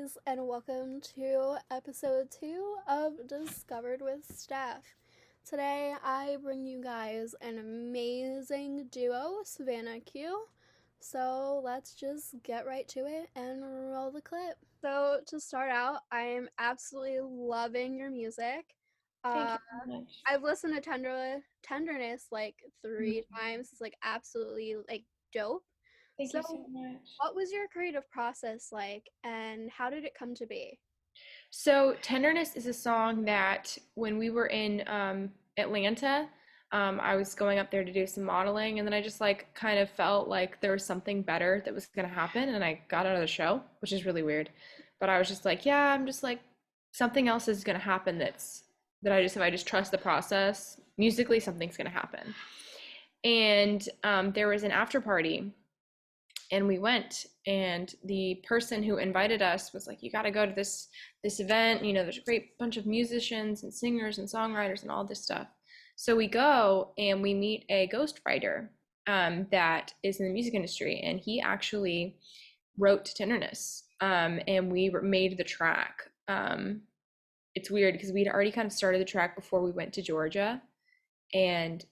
guys, and welcome to episode 2 of Discovered with Steph. Today, I bring you guys an amazing duo, SavannaQ. So, let's just get right to it and roll the clip. So, to start out, I am absolutely loving your music. Thank Uh, you so much. I've listened to Tenderness like 3 times. It's like absolutely like dope. Thank So, you so much. what was your creative process like, and how did it come to be? So, Tenderness is a song that when we were in Atlanta, I was going up there to do some modeling, and then I just like kind of felt like there was something better that was going to happen, and I got out of the show, which is really weird. But I was just like, yeah, I'm just like something else is going to happen that if I just trust the process, musically something's going to happen. And there was an after party and we went, and the person who invited us was like, you got to go to this event, there's a great bunch of musicians and singers and songwriters and all this stuff. So we go and we meet a ghostwriter that is in the music industry, and he actually wrote Tenderness, and we made the track. It's weird because we'd already kind of started the track before we went to Georgia, and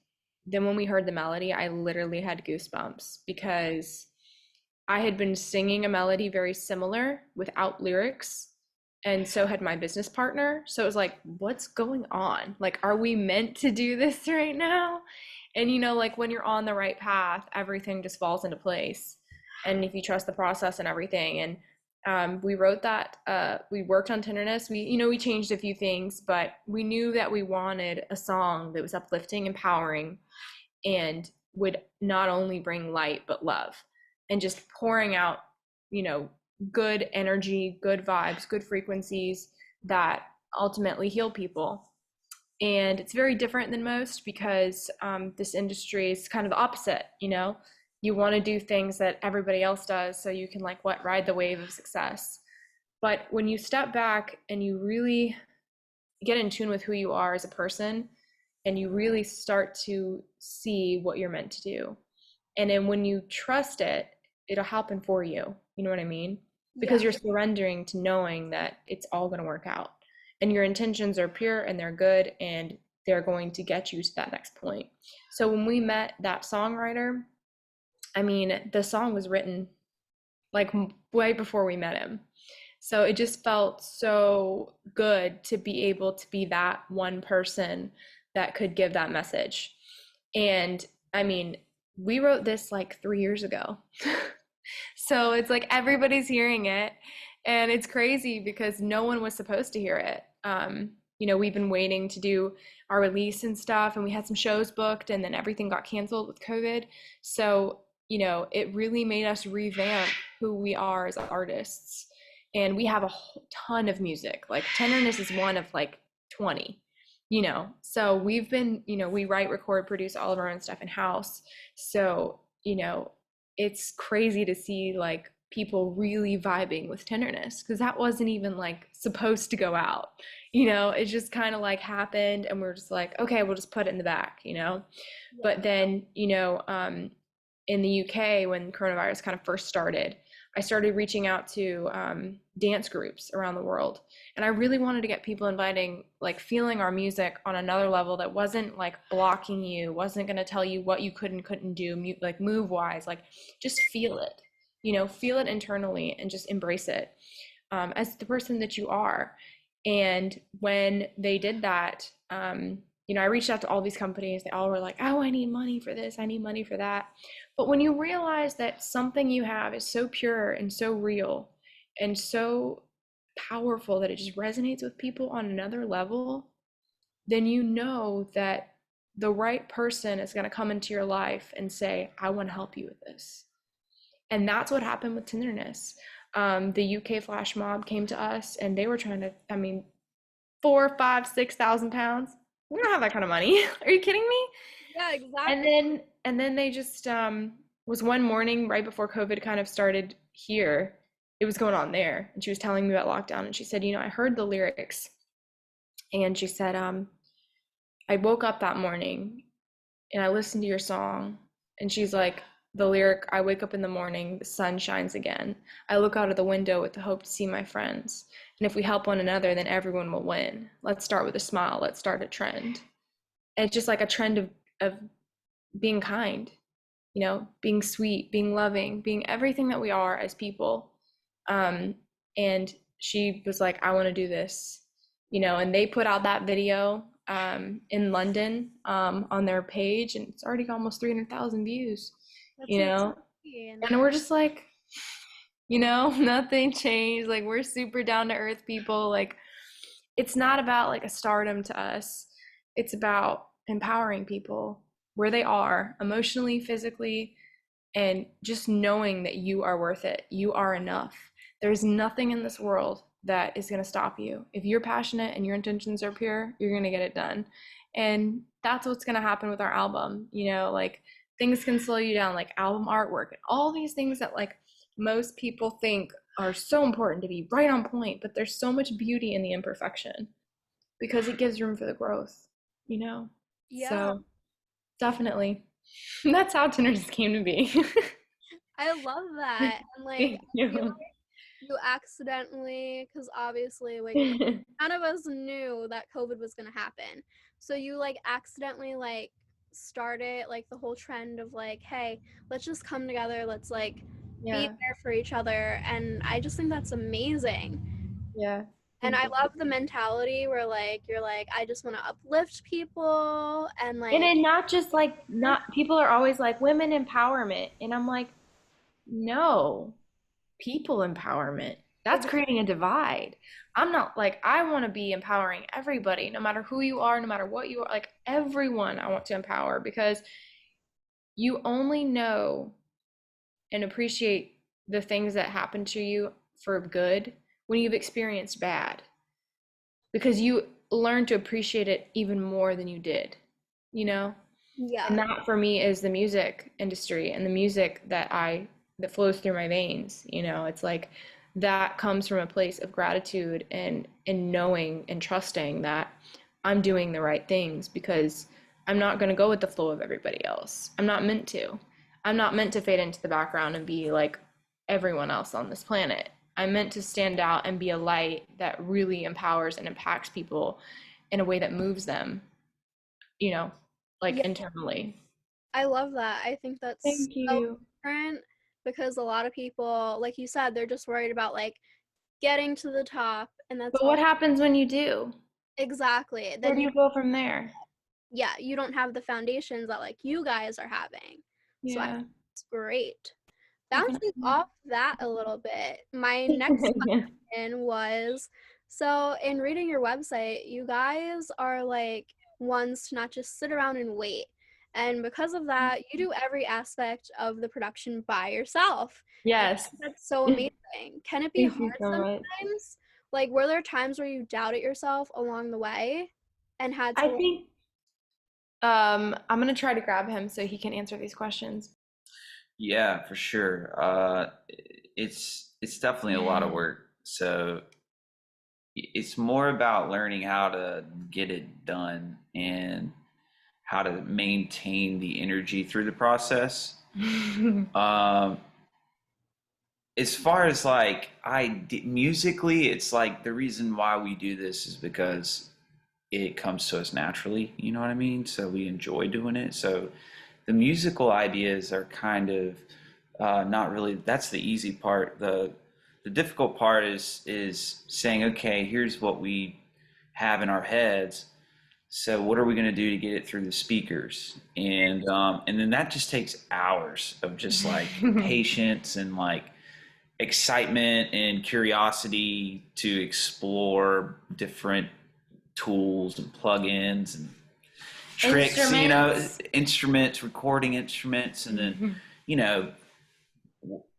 then when we heard the melody, I literally had goosebumps because I had been singing a melody very similar without lyrics, and so had my business partner. So it was like, what's going on? Like, are we meant to do this right now? And like when you're on the right path, everything just falls into place. And if you trust the process and everything. And we wrote that, we worked on Tenderness. We changed a few things, but we knew that we wanted a song that was uplifting, empowering, and would not only bring light but love, and just pouring out you know good energy, good vibes, good frequencies that ultimately heal people. And it's very different than most because this industry is kind of the opposite. You want to do things that everybody else does so you can ride the wave of success. But when you step back and you really get in tune with who you are as a person, and you really start to see what you're meant to do. And then when you trust it, it'll happen for you. You know what I mean? Yeah. Because you're surrendering to knowing that it's all going to work out. And your intentions are pure and they're good, and they're going to get you to that next point. So when we met that songwriter, I mean, the song was written like way before we met him. So it just felt so good to be able to be that one person that could give that message. And I mean, we wrote this like 3 years ago. So it's like everybody's hearing it. And it's crazy because no one was supposed to hear it. We've been waiting to do our release and stuff, and we had some shows booked, and then everything got canceled with COVID. So, it really made us revamp who we are as artists. And we have a whole ton of music. Like Tenderness is one of like 20. So we've been, we write, record, produce all of our own stuff in house. So it's crazy to see like people really vibing with Tenderness, because that wasn't even like supposed to go out. It just kind of like happened, and we're just like, okay, we'll just put it in the back. But then in the UK, when coronavirus kind of first started, I started reaching out to dance groups around the world. And I really wanted to get people inviting, like feeling our music on another level that wasn't like blocking you, wasn't going to tell you what you could and couldn't do, like move wise, like just feel it, feel it internally and just embrace it as the person that you are. And when they did that, I reached out to all these companies. They all were like, oh, I need money for this, I need money for that. But when you realize that something you have is so pure and so real and so powerful that it just resonates with people on another level, then you know that the right person is going to come into your life and say, I want to help you with this. And that's what happened with Tenderness. The UK flash mob came to us, and they were trying to, I mean, 4, 5, 6,000 pounds. We don't have that kind of money. Are you kidding me? Yeah, And exactly. then they just was one morning right before COVID kind of started here. It was going on there, and she was telling me about lockdown, and she said, I heard the lyrics, and she said, I woke up that morning and I listened to your song, and she's like, the lyric, I wake up in the morning, the sun shines again. I look out of the window with the hope to see my friends. And if we help one another, then everyone will win. Let's start with a smile. Let's start a trend. And it's just like a trend of being kind, being sweet, being loving, being everything that we are as people. And she was like, I want to do this, and they put out that video in London on their page, and it's already got almost 300,000 views, That's you know, insane. and we're just like, nothing changed. Like, we're super down to earth people. Like, it's not about like a stardom to us. It's about empowering people where they are emotionally, physically, and just knowing that you are worth it. You are enough. There's nothing in this world that is going to stop you. If you're passionate and your intentions are pure, you're going to get it done. And that's what's going to happen with our album. Like, things can slow you down, like album artwork and all these things that like most people think are so important to be right on point, but there's so much beauty in the imperfection because it gives room for the growth, you know? Yeah, So definitely. That's how Tenderness came to be. I love that. And like, Thank I feel you. you accidentally, because obviously, like, none of us knew that COVID was going to happen. So you, like, accidentally, like, started, like, the whole trend of, like, hey, let's just come together. Let's, like, be Yeah, there for each other. And I just think that's amazing. yeah. And Thank I you. love the mentality where, like, you're like, I just want to uplift people. And, And like, then not just like, not people are always like women empowerment. And I'm like, no, people empowerment. That's creating a divide. I'm not like, I want to be empowering everybody, no matter who you are, no matter what you are, like everyone I want to empower because you only know and appreciate the things that happen to you for good when you've experienced bad because you learn to appreciate it even more than you did, you know? And yeah. that for me is the music industry and the music that flows through my veins. It's like that comes from a place of gratitude and knowing and trusting that I'm doing the right things because I'm not going to go with the flow of everybody else. I'm not meant to. I'm not meant to fade into the background and be like everyone else on this planet. I'm meant to stand out and be a light that really empowers and impacts people in a way that moves them, you know, like Yeah, internally. I love that. I think that's Thank so you. different because a lot of people, like you said, they're just worried about, like, getting to the top, and that's But all. what happens when you do? Exactly. Where Then do you, you go from there? yeah, you don't have the foundations that, like, you guys are having. So I think Yeah, it's great. Bouncing definitely. off that a little bit, my next question was, so in reading your website, you guys are like ones to not just sit around and wait. And because of that, you do every aspect of the production by yourself. And Yes. that's so amazing. Can it be Thank you hard so much. sometimes? Like, were there times where you doubted yourself along the way and had I to, think I'm gonna try to grab him so he can answer these questions. Yeah, for sure. It's definitely a lot of work. So it's more about learning how to get it done and how to maintain the energy through the process. Um, as far as like musically, it's like the reason why we do this is because it comes to us naturally. You know what I mean? So we enjoy doing it. So the musical ideas are kind of not really. That's the easy part. The difficult part is saying, okay, here's what we have in our heads. So what are we going to do to get it through the speakers? And then that just takes hours of just like patience and like excitement and curiosity to explore different tools and plugins and tricks, Instruments. instruments, recording instruments, and then, you know,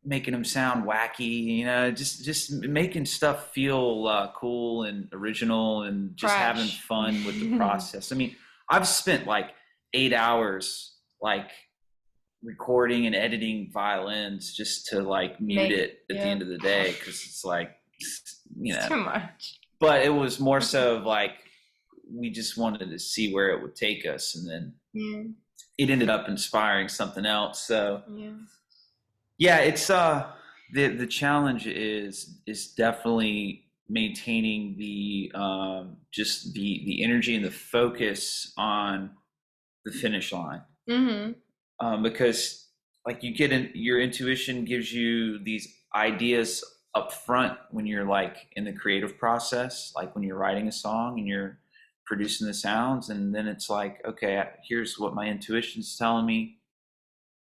making them sound wacky, just making stuff feel cool and original and just having Fresh. fun with the process. I mean, I've spent like 8 hours like recording and editing violins just to like mute Make, it at the yeah. end of the day because it's like, It's too much. but it was more so of like we just wanted to see where it would take us, and then Yeah. it ended up inspiring something else. So Yeah. yeah, it's the challenge is definitely maintaining the just the energy and the focus on the finish line. Mm-hmm. Because like you get in, your intuition gives you these ideas up front when you're like in the creative process, like when you're writing a song and you're producing the sounds, and then it's like, okay, here's what my intuition's telling me.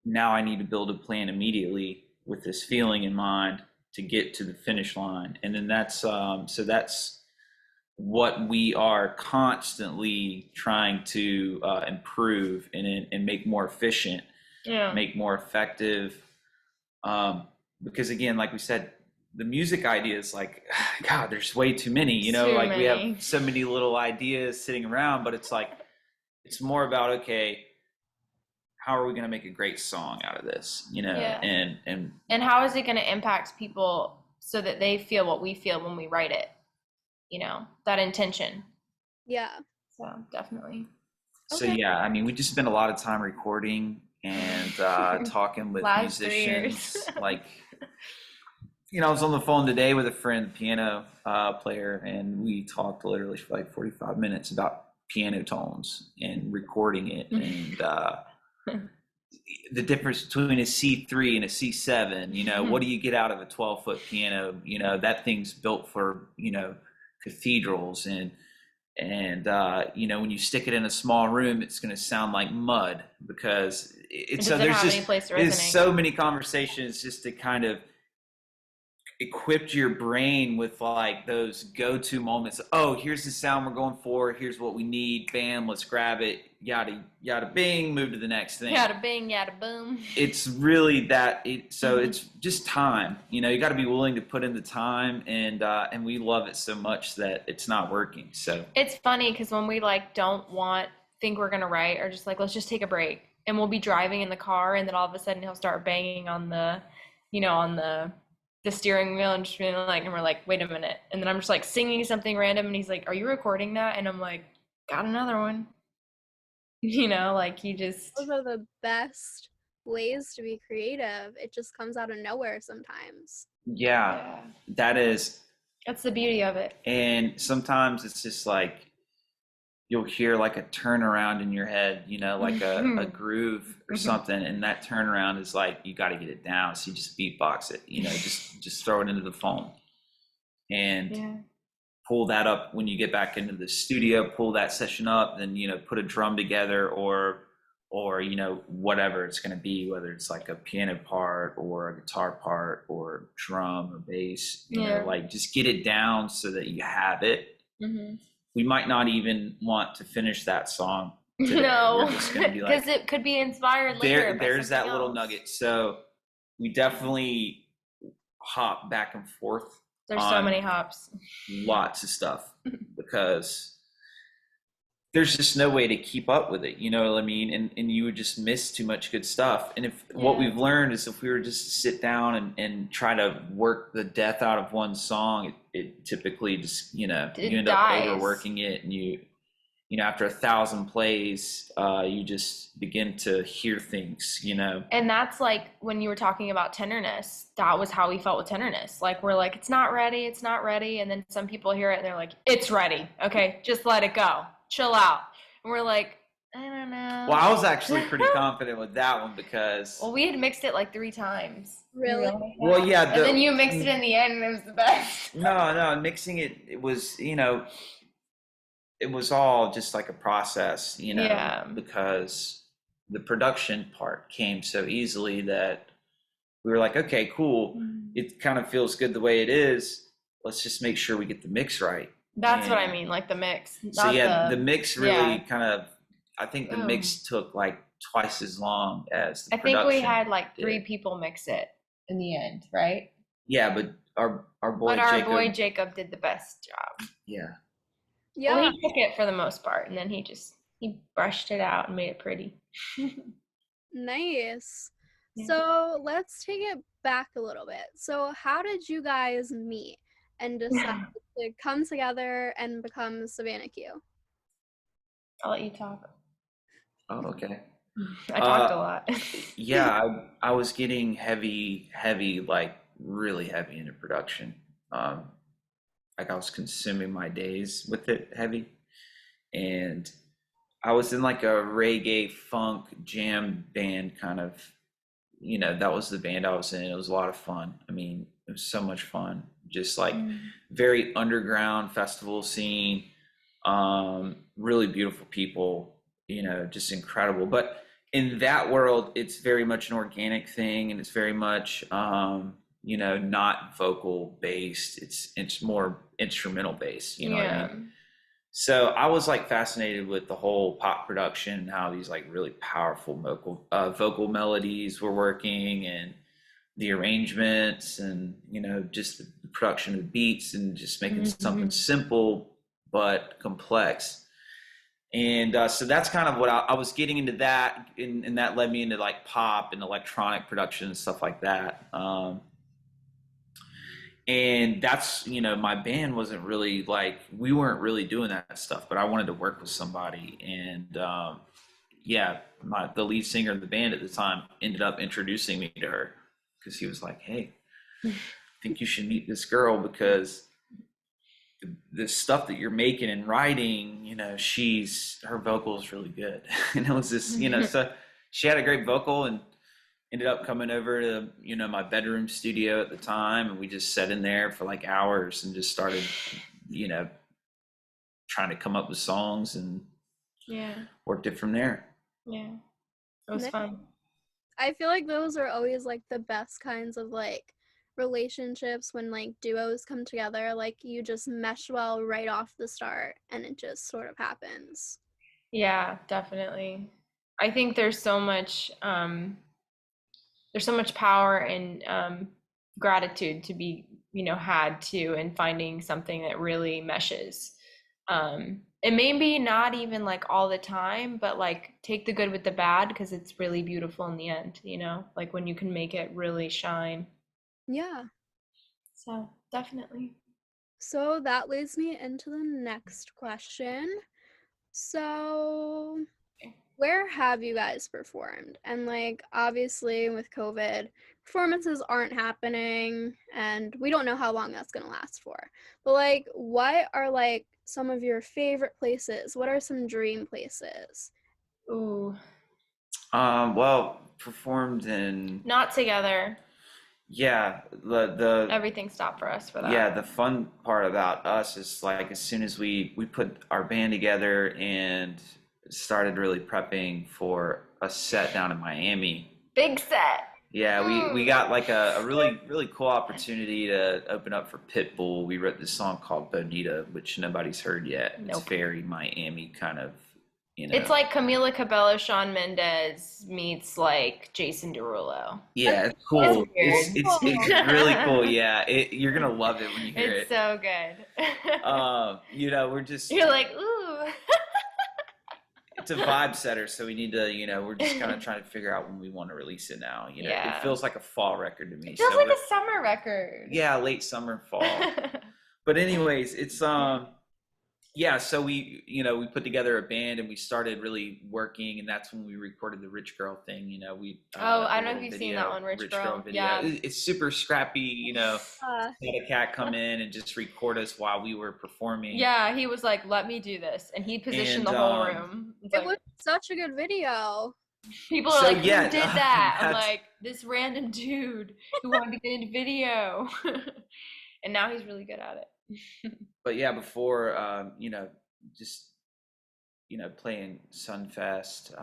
Now I need to build a plan immediately with this feeling in mind to get to the finish line. And then that's so that's what we are constantly trying to improve and make more efficient, make more effective. Because again, like we said, the music ideas, like, God, there's way too many, you know, like we have so many little ideas sitting around, but it's like, it's more about, okay, how are we going to make a great song out of this, you know? And how is it going to impact people so that they feel what we feel when we write it, you know, that intention. Yeah. So definitely. So yeah, I mean, we just spent a lot of time recording and talking with musicians. Like, you know, I was on the phone today with a friend, piano player, and we talked literally for like 45 minutes about piano tones and recording it and the difference between a C3 and a C7. You know, what do you get out of a 12-foot piano? You know, that thing's built for, you know, cathedrals and you know, when you stick it in a small room, it's going to sound like mud because it's so there's so many conversations just to kind of equip your brain with like those go-to moments. Oh, here's the sound we're going for. Here's what we need. Bam, let's grab it. Yada yada bing. Move to the next thing. Yada bing, yada boom. It's really that. So it's just think you know, you got to be willing to put in the time, and we love it so much that it's not working. So it's funny because when we like don't think we're gonna write or just like let's just take a break, and we'll be driving in the car, and then all of a sudden he'll start banging on the, you know, on the steering wheel and just being like, and we're like, wait a minute, and then I'm just like singing something random, and he's like, are you recording that? And I'm like, got another one. You know, like he just. Those are the best ways to be creative. It just comes out of nowhere sometimes. Yeah, that's the beauty of it. And sometimes it's just like you'll hear like a turnaround in your head, you know, like a groove or something, and that turnaround is like you got to get it down, so you just beatbox it, you know, just throw it into the phone and pull that up when you get back into the studio, pull that session up, then, you know, put a drum together or you know, whatever it's going to be, whether it's like a piano part or a guitar part or drum or bass, you know, like just get it down so that you have it. We might not even want to finish that song today. No, because it could be inspired later. There's that little nugget. So we definitely hop back and forth. There's so many hops. Lots of stuff because there's just no way to keep up with it. You know what I mean? And you would just miss too much good stuff. And if what we've learned is if we were just to sit down and try to work the death out of one song, it typically just, you know, you end up overworking it, and you know, after 1,000 plays, you just begin to hear things, you know. And that's like when you were talking about Tenderness, that was how we felt with Tenderness. Like, we're like, it's not ready. And then some people hear it and they're like, it's ready. Okay, just let it go. Chill out. And we're like, I don't know. Well, I was actually pretty confident with that one because... Well, we had mixed it like 3 times. Really? Well, yeah. And then you mixed it in the end and it was the best. No, mixing it was, you know... It was all just like a process, you know, because the production part came so easily that we were like, okay, cool. It kind of feels good the way it is. Let's just make sure we get the mix right. That's what I mean, like the mix. So the mix really kind of, I think the mix took like twice as long as the production. I think we had like 3 people mix it in the end, right? Yeah, but our boy Jacob did the best job. Yeah. Yeah. Well, he took it for the most part, and then he brushed it out and made it pretty. Nice. Yeah. So let's take it back a little bit. So how did you guys meet and decide to come together and become SavannaQ? I'll let you talk. Oh, okay. I talked a lot. Yeah, I was getting heavy, like really heavy into production. Um, like I was consuming my days with it heavy. And I was in like a reggae funk jam band kind of, that was the band I was in. It was a lot of fun. I mean, it was so much fun. Just like very underground festival scene, really beautiful people, just incredible. But in that world, it's very much an organic thing, and it's very much, not vocal based. It's more instrumental based. You know what I mean? So I was like fascinated with the whole pop production and how these like really powerful vocal melodies were working, and the arrangements, and just the production of the beats, and just making something simple but complex. And so that's kind of what I was getting into that, and that led me into like pop and electronic production and stuff like that. And that's, my band wasn't really like, we weren't really doing that stuff, but I wanted to work with somebody. And yeah, the lead singer of the band at the time ended up introducing me to her, because he was like, hey, I think you should meet this girl, because the stuff that you're making and writing, her vocal is really good. And it was this, so she had a great vocal, and ended up coming over to, my bedroom studio at the time, and we just sat in there for like hours and just started, trying to come up with songs, and worked it from there. Yeah, it was fun. I feel like those are always like the best kinds of like relationships, when like duos come together. Like you just mesh well right off the start, and it just sort of happens. Yeah, definitely. I think there's so much power and gratitude to be, had to, in finding something that really meshes. It may be not even like all the time, but like take the good with the bad, because it's really beautiful in the end, like when you can make it really shine. Yeah. So definitely. So that leads me into the next question. So where have you guys performed? And like obviously with COVID, performances aren't happening, and we don't know how long that's gonna last for. But like, what are like some of your favorite places? What are some dream places? Ooh. Well, performed in, Not together. yeah, the Everything stopped for us for that. yeah, the fun part about us is like, as soon as we put our band together and started really prepping for a set down in Miami. Big set. Yeah, we got like a really, really cool opportunity to open up for Pitbull. We wrote this song called Bonita, which nobody's heard yet. Nope. It's very Miami kind of, It's like Camila Cabello, Shawn Mendes meets like Jason Derulo. Yeah, it's cool. It's really cool. Yeah, you're gonna love it when you hear it. It's so good. We're just, You're like, ooh. it's a vibe setter, so we need to, we're just kind of trying to figure out when we want to release it now. Yeah. It feels like a fall record to me. It feels like a summer record. Yeah, late summer, fall. But anyways, it's yeah, so we put together a band, and we started really working, and that's when we recorded the Rich Girl thing. I don't know if you've seen that one, Rich Girl video. Yeah, it's super scrappy. Had a cat come in and just record us while we were performing. Yeah, he was like, "Let me do this," and he positioned the whole room. It was such a good video. People are like, "Who did that?" I'm like, "This random dude who wanted to get into video," and now he's really good at it. But yeah, before just playing Sunfest.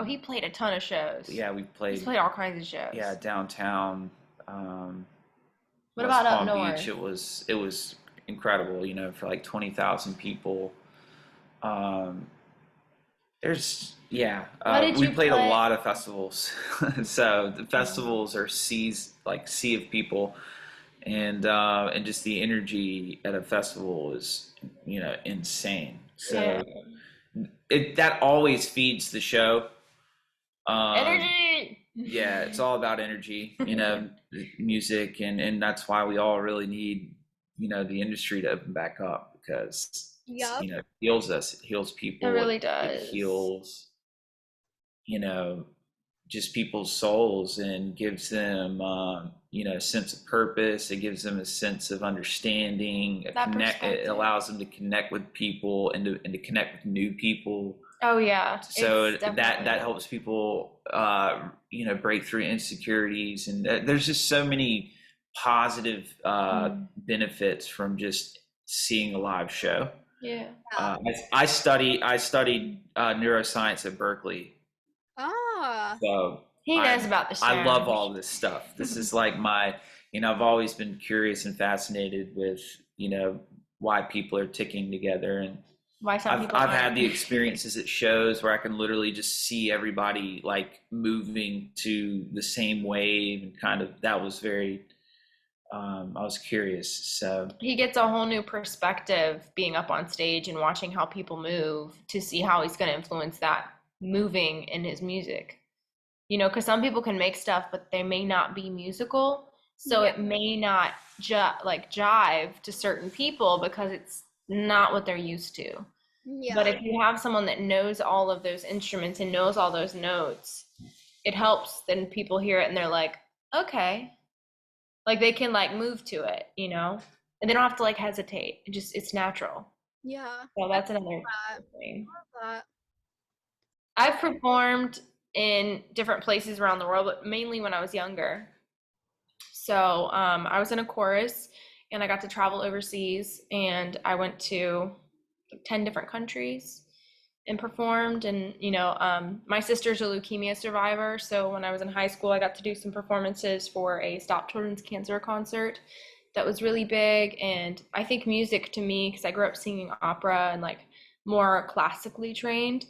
He played a ton of shows. Yeah, he's played all kinds of shows. Yeah, downtown. What about up north? Beach, it was incredible. For like 20,000 people. We played a lot of festivals. So the festivals are sea of people. And just the energy at a festival is, insane. So that always feeds the show. Energy. Yeah, it's all about energy, music, and that's why we all really need, the industry to open back up, because it heals us, it heals people. It really does. It heals you know, just people's souls, and gives them, you know, a sense of purpose. It gives them a sense of understanding. That It perspective. allows them to connect with people, and to connect with new people. Oh yeah. So It's that definitely. helps people, you know, break through insecurities, and there's just so many positive benefits from just seeing a live show. Yeah. I studied neuroscience at Berkeley, Ah, so He knows about the I love strange. all this stuff. This is like my, you know, I've always been curious and fascinated with, you know, why people are ticking together, and Why some people I've aren't. had the experiences at shows where I can literally just see everybody like moving to the same wave, and kind of, that was very, I was curious. So He gets a whole new perspective being up on stage and watching how people move to see how he's going to influence that moving in his music. You know, because some people can make stuff, but they may not be musical. So Yeah. it may not like jive to certain people because it's not what they're used to. But yeah, if you have someone that knows all of those instruments and knows all those notes, it helps. Then people hear it and they're like, okay, like they can like move to it, you know, and they don't have to like hesitate. It's natural. yeah. So I that's another love thing. that. I've performed in different places around the world, but mainly when I was younger. So I was in a chorus and I got to travel overseas, and I went to like 10 different countries and performed. And, you know, my sister's a leukemia survivor. So when I was in high school, I got to do some performances for a Stop Children's Cancer concert that was really big. And I think music to me, because I grew up singing opera and like more classically trained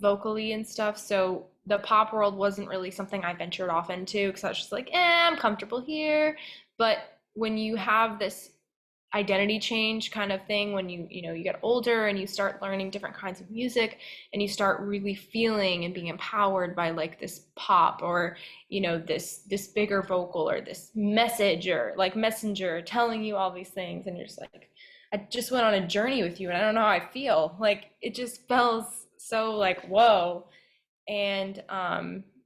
vocally and stuff. So the pop world wasn't really something I ventured off into because I was just like, I'm comfortable here. But when you have this identity change kind of thing, when you know you get older and you start learning different kinds of music and you start really feeling and being empowered by like this pop, or you know this bigger vocal, or this message, or like messenger telling you all these things, and you're just like, I just went on a journey with you and I don't know how I feel. Like it just feels so like whoa. And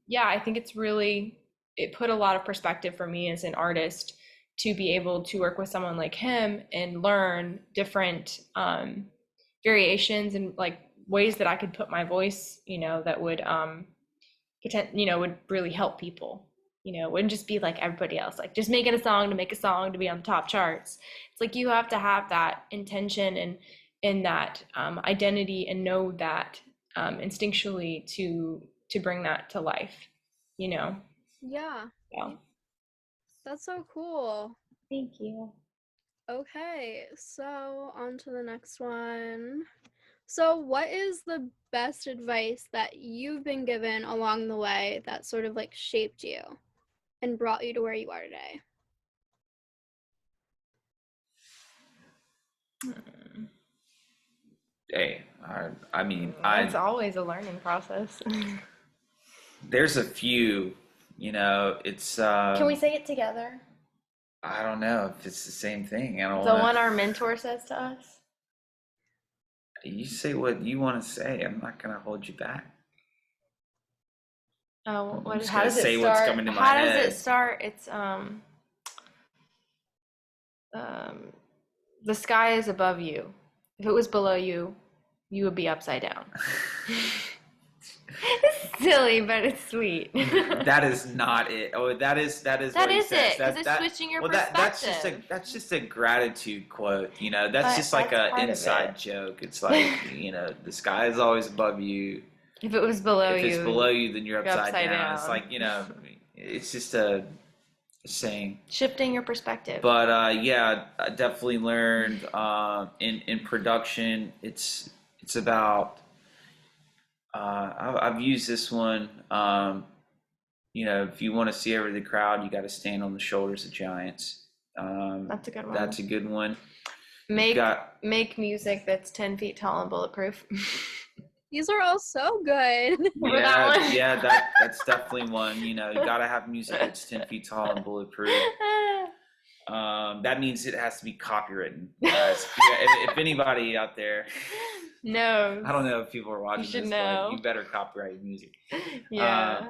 yeah, I think it put a lot of perspective for me as an artist to be able to work with someone like him and learn different variations and like ways that I could put my voice, you know, that would would really help people. You know, it wouldn't just be like everybody else, like just making a song to make a song to be on the top charts. It's like you have to have that intention and that identity, and know that instinctually to bring that to life. You know. Yeah, So that's so cool. thank you. Okay, so on to the next one. So, what is the best advice that you've been given along the way that sort of like shaped you and brought you to where you are today? hey, I mean, It's always a learning process. there's a few, you know, it's Can we say it together? I don't know if it's the same thing. I don't The want one to. our mentor says to us? You say what you want to say. I'm not gonna hold you back. Oh, I'm what? just How gonna does it say what's start? coming to my How does it head. start? It's um, the sky is above you. If it was below you, you would be upside down. It's silly, but it's sweet. That is not it. Oh, that is That what he is says. it, because it's switching your Well, perspective. that's just a gratitude quote. You know, that's But just like that's a part of inside it. joke. It's like, you know, the sky is always above you. If it was below If it's you, below you, then you're you're upside upside down. It's down. like, you know, it's just a saying. Shifting your perspective. But yeah, I definitely learned in production. It's about I've used this one. You know, if you want to see over the crowd, you got to stand on the shoulders of giants. That's a good one. That's a good one. Make music that's 10 feet tall and bulletproof. These are all so good. Remember that one? Yeah, that's definitely one. You know, you got to have music that's 10 feet tall and bulletproof. That means it has to be copywritten, guys. If anybody out there No. I don't know if people are watching should this, know. but you better copyright your music. Yeah.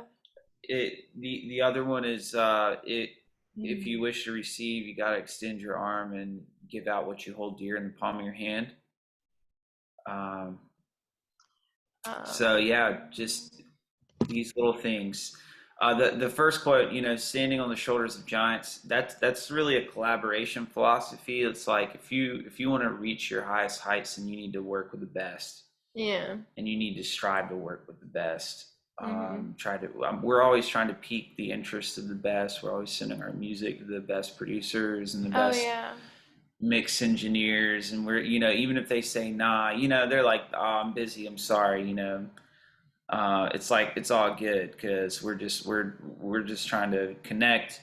The other one is if you wish to receive, you gotta extend your arm and give out what you hold dear in the palm of your hand. So yeah, just these little things. The first quote, standing on the shoulders of giants. That's really a collaboration philosophy. It's like if you want to reach your highest heights, then you need to work with the best. Yeah. And you need to strive to work with the best. We're always trying to pique the interest of the best. We're always sending our music to the best producers and the best mix engineers, and we're even if they say nah, they're like, oh, I'm busy, I'm sorry, it's like it's all good because we're just trying to connect,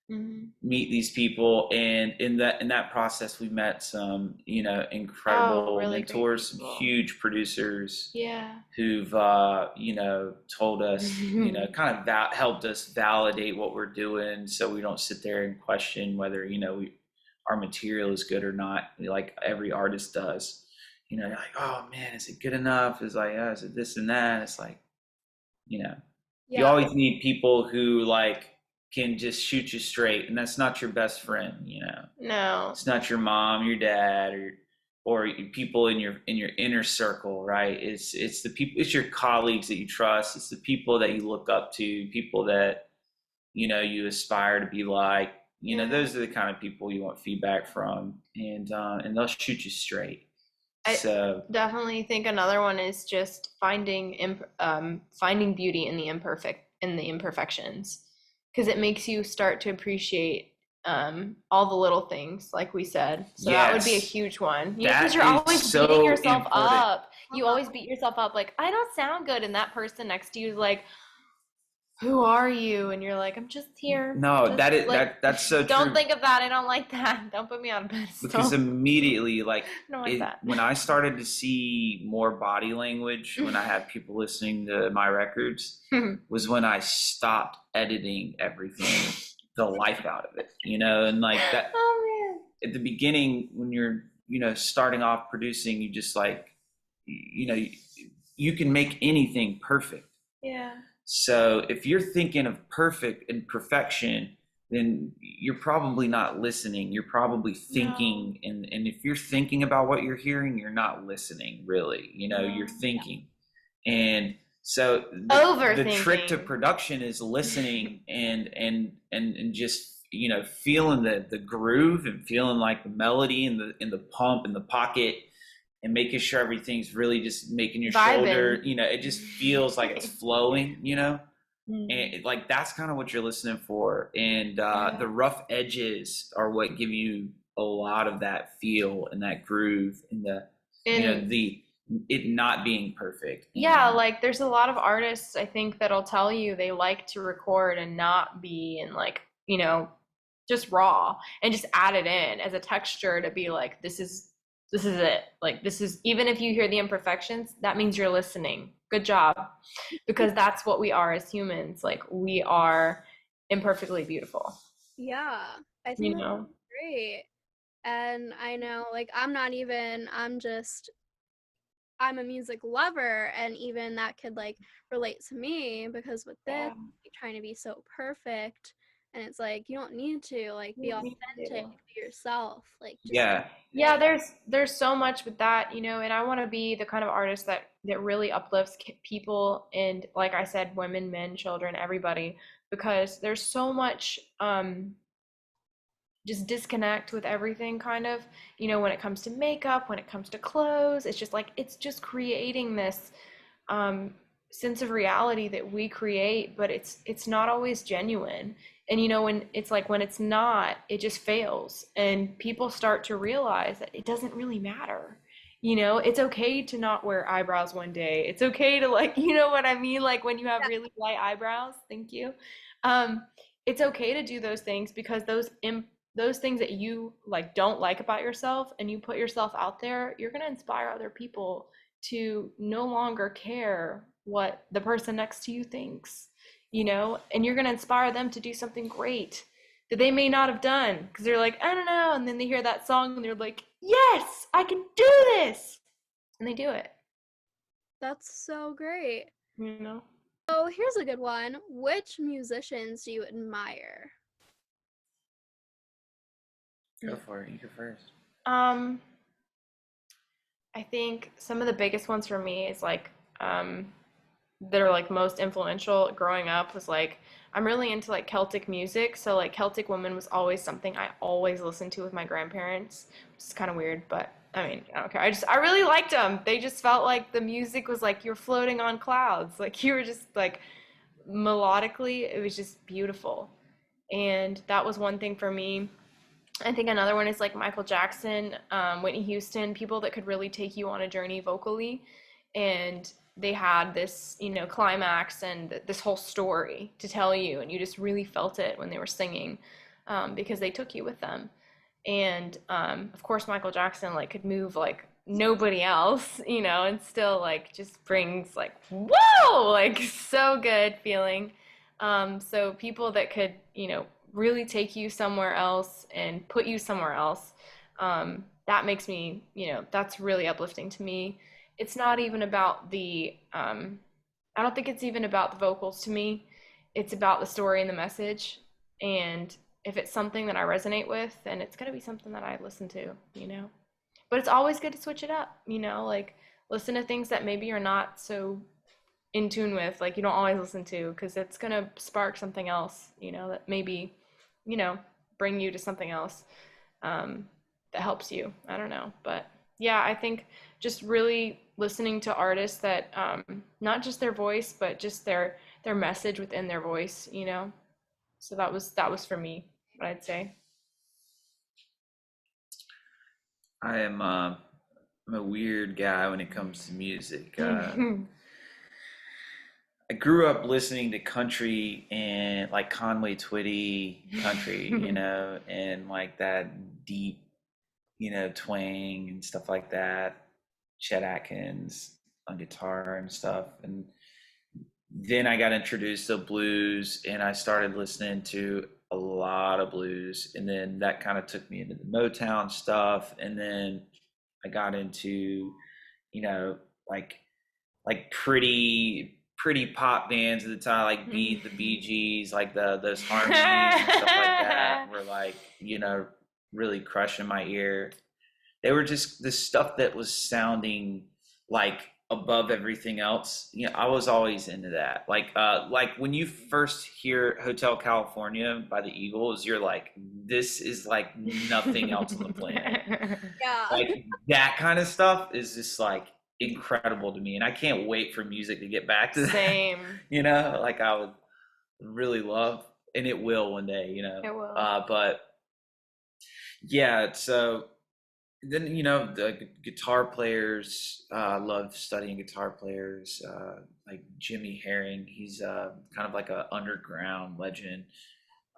meet these people, and in that process we met some incredible really mentors, some huge producers who've told us kind of helped us validate what we're doing, so we don't sit there and question whether our material is good or not, like every artist does. You're like, oh man, is it good enough? It's like, oh, is it this and that? It's like, you always need people who like can just shoot you straight, and that's not your best friend. No, it's not your mom, your dad, or people in your inner circle, right? It's the people, it's your colleagues that you trust. It's the people that you look up to, people that you aspire to be like. Those are the kind of people you want feedback from, and they'll shoot you straight. I definitely think another one is just finding beauty in the imperfections, because it makes you start to appreciate all the little things, like we said. So that would be a huge one. Because you're always beating yourself up. You always beat yourself up, like, I don't sound good, and that person next to you is like, who are you? And you're like, I'm just here. No, that's so true. Don't think of that. I don't like that. Don't put me on a pedestal. Because immediately, that. When I started to see more body language, when I had people listening to my records, was when I stopped editing everything, the life out of it, and like that. Oh man! At the beginning, when you're, starting off producing, you just like, you can make anything perfect. Yeah. So if you're thinking of perfect and perfection, then you're probably not listening. You're probably thinking, and if you're thinking about what you're hearing, you're not listening, really. You're thinking. And so the trick to production is listening and just feeling the groove, and feeling like the melody and the pump and the pocket, and making sure everything's really just making your shoulder, it just feels like it's flowing, and like that's kind of what you're listening for. And the rough edges are what give you a lot of that feel and that groove, and it not being perfect. Yeah, like there's a lot of artists, I think, that'll tell you they like to record and not be in like, just raw, and just add it in as a texture to be like, this is it. Like, this is, even if you hear the imperfections, that means you're listening. Good job. Because that's what we are as humans. Like, we are imperfectly beautiful. Yeah, I think that's great. And I know, like, I'm a music lover, and even that could like relate to me, because with this, you're trying to be so perfect, and it's like, you don't need to, like, be authentic, be yourself, like, just there's so much with that, and I want to be the kind of artist that really uplifts people, and like I said, women, men, children, everybody, because there's so much just disconnect with everything, kind of, when it comes to makeup, when it comes to clothes. It's just like, it's just creating this sense of reality that we create, but it's not always genuine. And when it's not, it just fails, and people start to realize that it doesn't really matter. It's okay to not wear eyebrows one day. It's okay to, like, what I mean, like when you have really light eyebrows. Thank you. It's okay to do those things, because those things that you like don't like about yourself, and you put yourself out there, you're going to inspire other people to no longer care what the person next to you thinks, and you're going to inspire them to do something great that they may not have done, because they're like, I don't know, and then they hear that song and they're like, yes, I can do this. and they do it, That's so great. you know? So here's a good one. Which musicians do you admire? Go for it. You go first. I think some of the biggest ones for me is like that are like most influential growing up was like I'm really into like Celtic music, so like Celtic Woman was always something I always listened to with my grandparents. It's kind of weird, but I mean, I don't care. I really liked them. They just felt like the music was like you're floating on clouds. Like you were just like melodically, it was just beautiful. And that was one thing for me. I think another one is like Michael Jackson, Whitney Houston, people that could really take you on a journey vocally. And they had this, climax and this whole story to tell you. And you just really felt it when they were singing because they took you with them. And of course, Michael Jackson like could move like nobody else, and still like just brings like, whoa, like so good feeling. So people that could, really take you somewhere else and put you somewhere else. That makes me, that's really uplifting to me. It's not even about I don't think it's even about the vocals to me. It's about the story and the message. And if it's something that I resonate with, then it's going to be something that I listen to. But it's always good to switch it up, like listen to things that maybe you're not so in tune with, like you don't always listen to, because it's going to spark something else, that maybe you know, bring you to something else that helps you. I don't know. But yeah, I think just really listening to artists that not just their voice, but just their message within their voice. So that was for me, what I'd say. I'm a weird guy when it comes to music. I grew up listening to country and like Conway Twitty country, and like that deep, twang and stuff like that. Chet Atkins on guitar and stuff. And then I got introduced to blues and I started listening to a lot of blues. And then that kind of took me into the Motown stuff. And then I got into, you know, like pretty pop bands at the time, like the Bee Gees, like those harmonies and stuff like that were like, really crushing my ear. They were just the stuff that was sounding like above everything else. I was always into that. Like when you first hear Hotel California by the Eagles, you're like, this is like nothing else on the planet. Yeah. Like that kind of stuff is just like incredible to me, and I can't wait for music to get back to that. Same. Like I would really love, and it will one day. It will. But yeah, so then the guitar players. Love studying guitar players, like Jimmy Herring. He's kind of like a underground legend.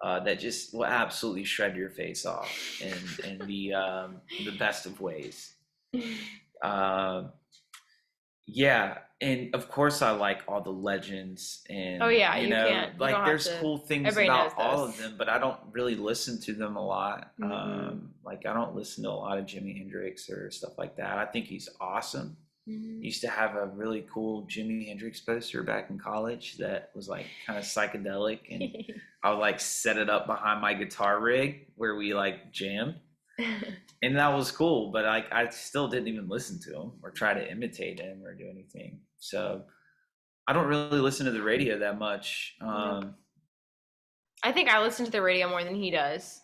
That just will absolutely shred your face off in the best of ways. Yeah, and of course I like all the legends, and Oh yeah, you can't. You like don't there's have to, cool things everybody about knows all this. of them, but I don't really listen to them a lot. Mm-hmm. Like I don't listen to a lot of Jimi Hendrix or stuff like that. I think he's awesome. Mm-hmm. Used to have a really cool Jimi Hendrix poster back in college that was like kind of psychedelic, and I would like set it up behind my guitar rig where we like jammed. And that was cool, but like I still didn't even listen to him or try to imitate him or do anything. So I don't really listen to the radio that much. I think I listen to the radio more than he does.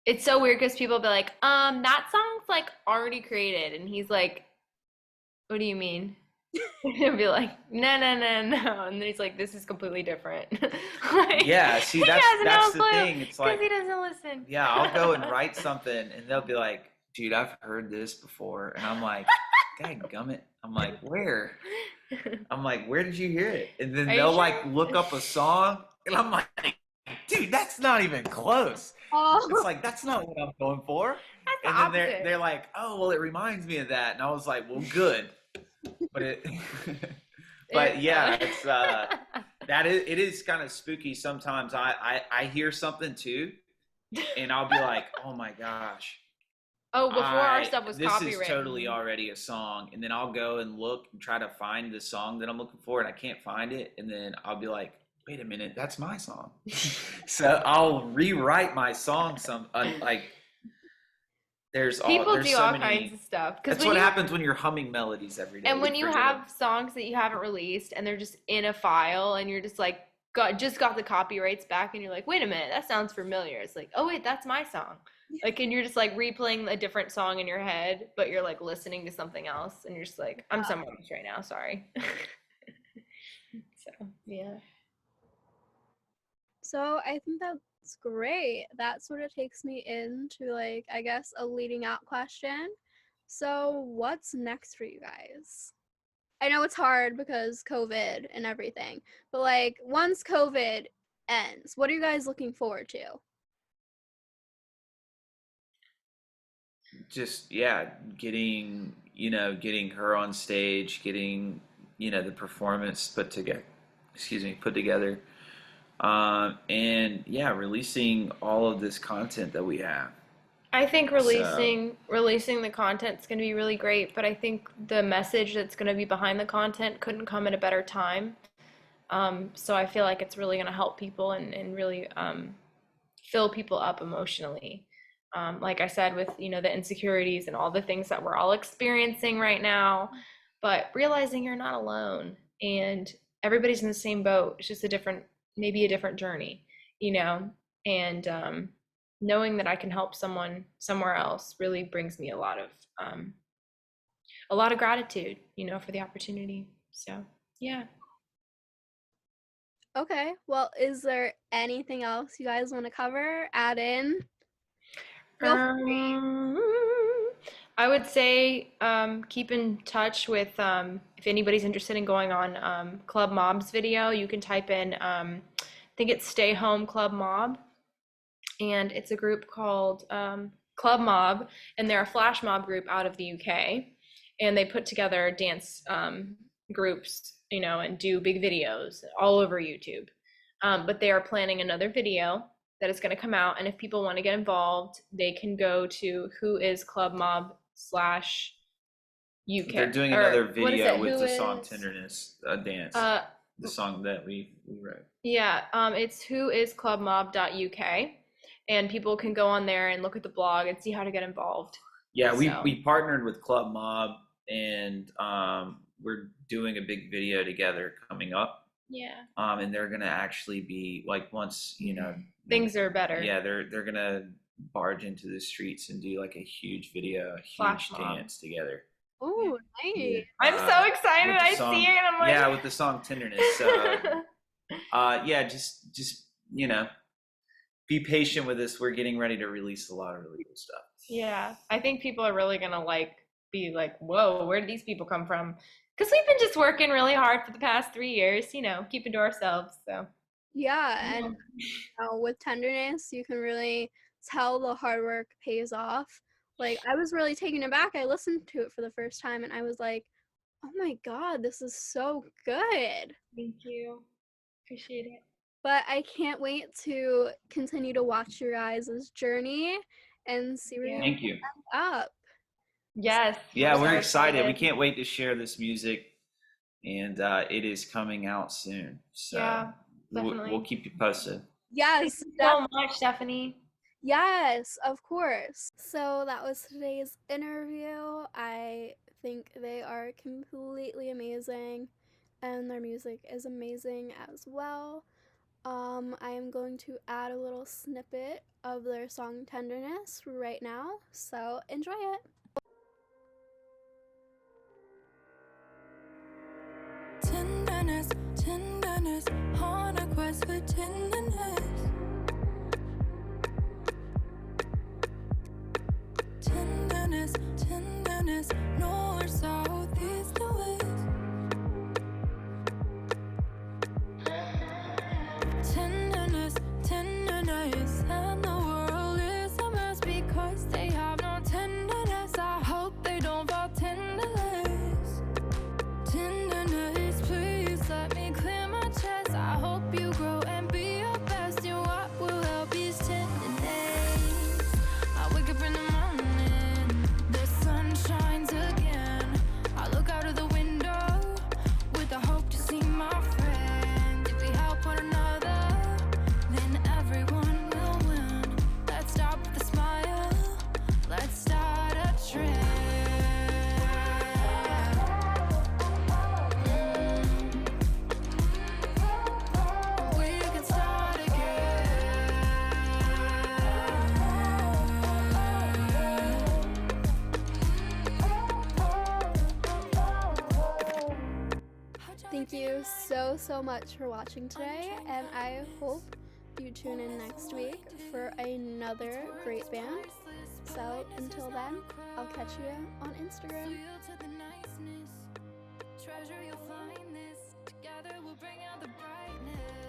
It's so weird because people be like, that song's like already created, and he's like, what do you mean? He'll be like, no, and then he's like, this is completely different. Like, yeah, see, that's the thing. It's like, he doesn't listen. Yeah, I'll go and write something, and they'll be like, dude, I've heard this before. And I'm like, dadgummit. I'm like, where? I'm like, where did you hear it? And then they'll like look up a song, and I'm like, dude, that's not even close. Oh. It's like, that's not what I'm going for. That's and then they're like, oh, well, it reminds me of that. And I was like, well, good. But yeah, it's it is kind of spooky sometimes. I hear something too, and I'll be like, oh my gosh, Oh, before our stuff was this copywritten. is totally already a song, and then I'll go and look and try to find the song that I'm looking for, and I can't find it, and then I'll be like, wait a minute, that's my song. So I'll rewrite my song. There's People there's do so all many, kinds of stuff. That's what happens when you're humming melodies every day. And when you have songs that you haven't released and they're just in a file and you're just like, just got the copyrights back and you're like, wait a minute, that sounds familiar. It's like, oh wait, that's my song. Like, and you're just like replaying a different song in your head, but you're like listening to something else and you're just like, I'm somewhere else right now, sorry. So, yeah. So I think that's great. That sort of takes me into, like, I guess a leading out question. So what's next for you guys? I know it's hard because COVID and everything, but like once COVID ends, what are you guys looking forward to? Just getting her on stage, getting the performance put together, and releasing all of this content that we have. I think releasing the content is going to be really great, but I think the message that's going to be behind the content couldn't come at a better time. So I feel like it's really going to help people and really fill people up emotionally. Like I said, with the insecurities and all the things that we're all experiencing right now, but realizing you're not alone and everybody's in the same boat. It's just maybe a different journey, and knowing that I can help someone somewhere else really brings me a lot of gratitude, for the opportunity. So, yeah. Okay, well, is there anything else you guys want to cover, add in? I would say keep in touch with, if anybody's interested in going on Club Mob's video, you can type in, I think it's Stay Home Club Mob, and it's a group called Club Mob, and they're a flash mob group out of the UK, and they put together dance groups, and do big videos all over YouTube. But they are planning another video that is going to come out, and if people want to get involved, they can go to whoisclubmob/UK. They're doing another video with the song Tenderness, dance, the song that we wrote. Yeah, it's whoisclubmob.uk, and people can go on there and look at the blog and see how to get involved. Yeah, we partnered with Club Mob, and we're doing a big video together coming up. Yeah. And they're gonna actually be like, once things are better. Yeah, they're gonna barge into the streets and do like a huge video, a huge dance together. Oh, nice! Yeah. I'm so excited. I see it, and I'm like, with the song Tenderness. So, just be patient with us. We're getting ready to release a lot of really cool stuff. Yeah, I think people are really gonna be like, whoa, where did these people come from? Because we've been just working really hard for the past 3 years, keeping to ourselves. So yeah, and with Tenderness, you can really tell the hard work pays off. Like, I was really taken aback. I listened to it for the first time, and I was like, oh my God, this is so good. Thank you. Appreciate it. But I can't wait to continue to watch your guys' journey and see where you end up. Yes. Yeah, we're excited. We can't wait to share this music, and it is coming out soon. So yeah, definitely. We'll keep you posted. Yes. Thank you so much, Stephanie. Yes, of course. So that was today's interview. I think they are completely amazing, and their music is amazing as well. I am going to add a little snippet of their song Tenderness right now, so enjoy it. Tenderness, tenderness, on a quest for tenderness. Tenderness, tenderness, north, south, east, and west. Tenderness, tenderness, and the world is a mess because they have no tenderness. I hope they don't fall tenderless. Tenderness, please let me clear my chest. I hope you grow and be your best. And what will help is tenderness. I wake up in the morning, Thank you so much for watching today, and I hope you tune in next week for another great band. So until then, I'll catch you on Instagram. Treasure, you'll find this. Together we'll bring out the brightness.